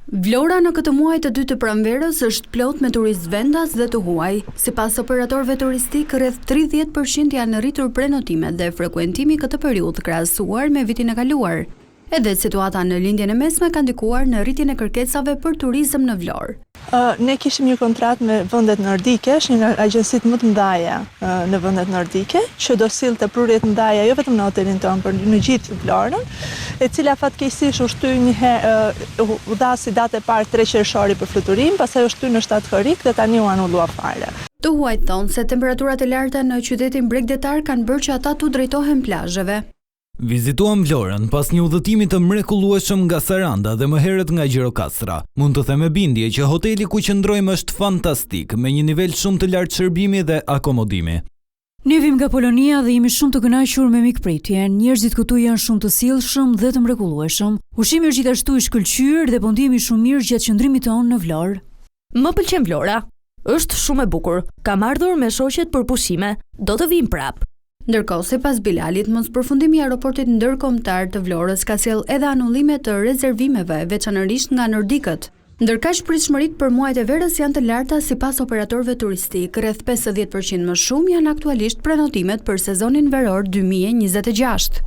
Vlora në këtë muaj të dytë të pranverës është plot me turistë vendas dhe të huaj. Sipas operatorëve turistik, rreth 30% janë rritur prenotimet dhe frekuentimi këtë periudhë krahasuar me vitin e kaluar. Edhe situata në lindjen e mesme ka ndikuar në rritjen e kërkesave për turizëm në Vlorë. Ne kishim një kontratë me vendet nordike, është një agjensit më të mëdha në vendet nordike, që do sillte prurje të mëdha jo vetëm në hotelin tonë, por në gjithë Vlorën, e cila fatkeqësisht u shty një herë, u dha si datë e parë 3 qershori për fluturim, pastaj u shty në 7 korrik dhe tani u anullua fare. Të huajt thonë se temperaturat e larta në qytetin bregdetar kanë bërë që ata t'u drejtohen plazheve. Vizituam Vlorën pas një udhëtimi të mrekullueshëm nga Saranda dhe më herët nga Gjirokastra. Mund të them me bindje që hoteli ku qëndrojmë është fantastik, me një nivel shumë të lartë shërbimi dhe akomodimi. Ne vim nga Polonia dhe jemi shumë të kënaqur me mikpritje. Njerëzit këtu janë shumë të sjellshëm dhe të mrekullueshëm. Ushqimi është gjithashtu i shkëlqyer dhe po ndihemi shumë mirë gjatë qëndrimit tonë në Vlorë. Më pëlqen Vlora. Është shumë e bukur. Kam ardhur me shoqet për pushime. Do të vim prap. Ndërkohë, sipas Bilalit, mos përfundimi i aeroportit ndërkombëtar të Vlorës ka sjell edhe anullime të rezervimeve, veçanërisht nga nordikët. Ndërkaq pritshmëritë për muajt e verës janë të larta sipas operatorëve turistik. Rreth 50% më shumë janë aktualisht prenotimet për sezonin veror 2026.